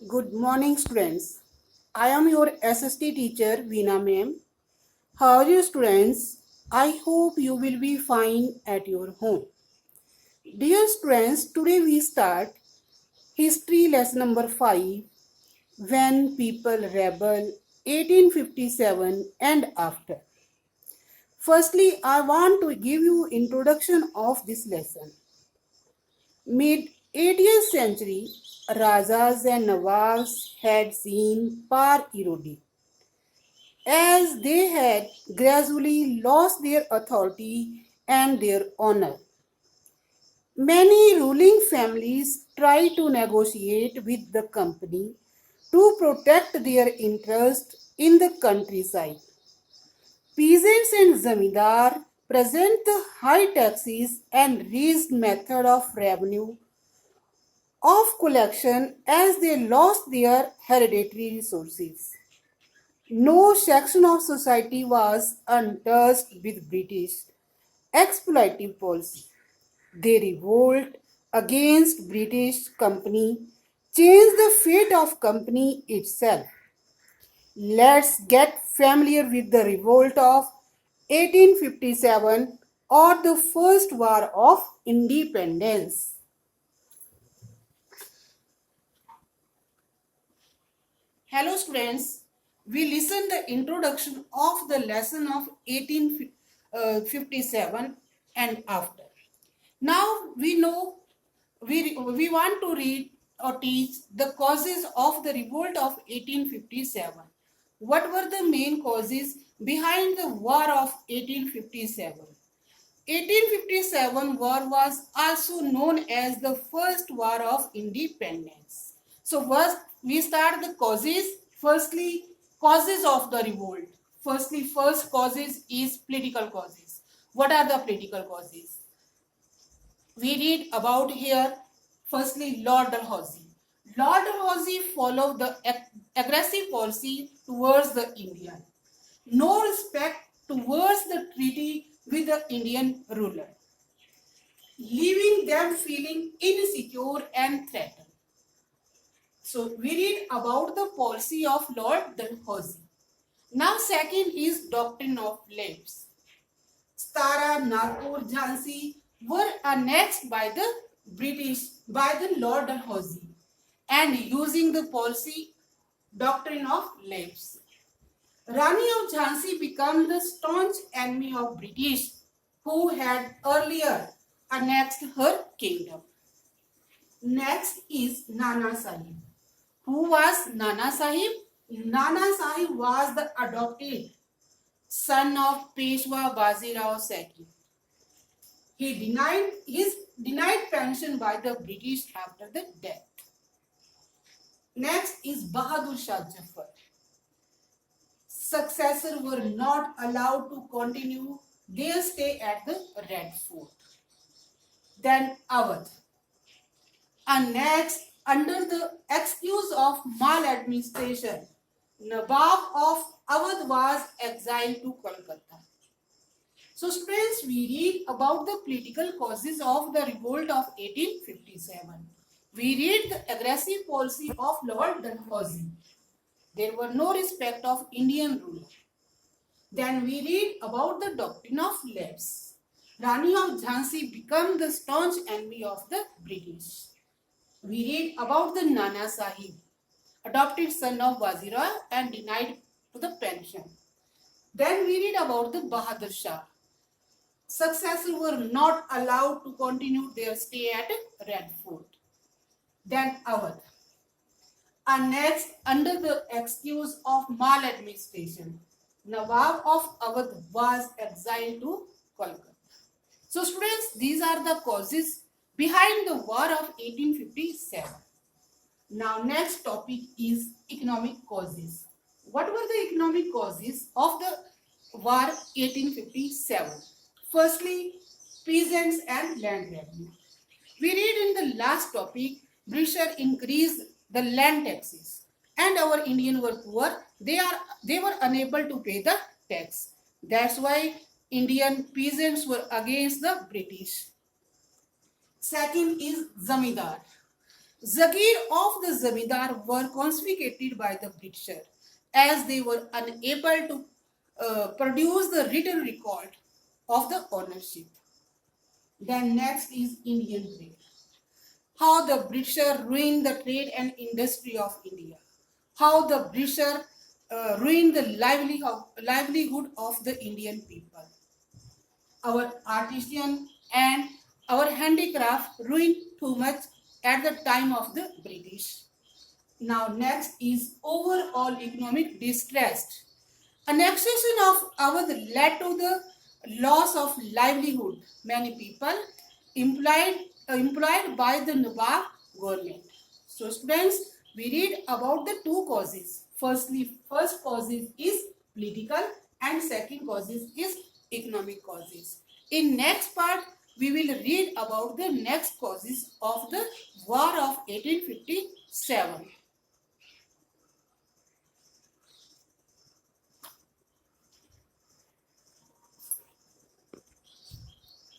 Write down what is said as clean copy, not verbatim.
Good morning, students. I am your SST teacher, Veena ma'am. How are you, students? I hope you will be fine at your home. Dear students, today we start History lesson number 5 When People Rebel 1857 and After. Firstly, I want to give you introduction of this lesson. Mid 18th century, Rajas and Nawabs had seen power erode as they had gradually lost their authority and their honor. Many ruling families tried to negotiate with the company to protect their interest in the countryside. Peasants and zamindar present the high taxes and raised method of revenue of collection as they lost their hereditary resources. No section of society was untouched with British exploitative policy. Their revolt against British company changed the fate of company itself. Let's get familiar with the revolt of 1857 or the first war of independence. Hello students, we listen the introduction of the lesson of 1857 and after. Now we know we want to read or teach the causes of the revolt of 1857. What were the main causes behind the war of 1857? 1857 war was also known as the first war of independence. So first we start the causes. Firstly, causes of the revolt. First causes is political causes. What are the political causes? We read about here. Firstly, Lord Dalhousie. Lord Dalhousie followed the aggressive policy towards the Indian. No respect towards the treaty with the Indian ruler, leaving them feeling insecure and threatened. So we read about the policy of Lord Dalhousie. Now second is doctrine of lapse. Stara, Nagpur, Jhansi were annexed by the British by the Lord Dalhousie and using the policy doctrine of lapse. Rani of Jhansi became the staunch enemy of British who had earlier annexed her kingdom. Next is Nana Sahib. Who was Nana Sahib? Nana Sahib was the adopted son of Peshwa Bazirao II. His denied pension by the British after the death. Next is Bahadur Shah Jafar. Successors were not allowed to continue their stay at the Red Fort. Then Awadh. And next, under the excuse of maladministration, Nawab of Awadh was exiled to Kolkata. So students, we read about the political causes of the revolt of 1857. We read the aggressive policy of Lord Dalhousie. There were no respect of Indian rule. Then we read about the doctrine of lapse. Rani of Jhansi became the staunch enemy of the British. We read about the Nana Sahib, adopted son of Wazira and denied to the pension. Then we read about the Bahadur Shah. Successors were not allowed to continue their stay at Red Fort. Then Awadh. And next, under the excuse of maladministration, Nawab of Awadh was exiled to Kolkata. So students, these are the causes behind the war of 1857. Now next topic is economic causes. What were the economic causes of the war 1857? Firstly, peasants and land revenue. We read in the last topic, British increased the land taxes and our Indian were poor. They were unable to pay the tax. That's why Indian peasants were against the British. Second is zamindar. Zagir of the Zamindar were confiscated by the British as they were unable to produce the written record of the ownership. Then next is Indian trade. How the British ruined the trade and industry of India. How the British ruined the livelihood of the Indian people. Our artisan and our handicraft ruined too much at the time of the British. Now next is overall economic distress. Annexation of Awadh led to the loss of livelihood. Many people employed by the Nawab government. So students, we read about the two causes. First causes is political and second causes is economic causes. In next part, we will read about the next causes of the War of 1857.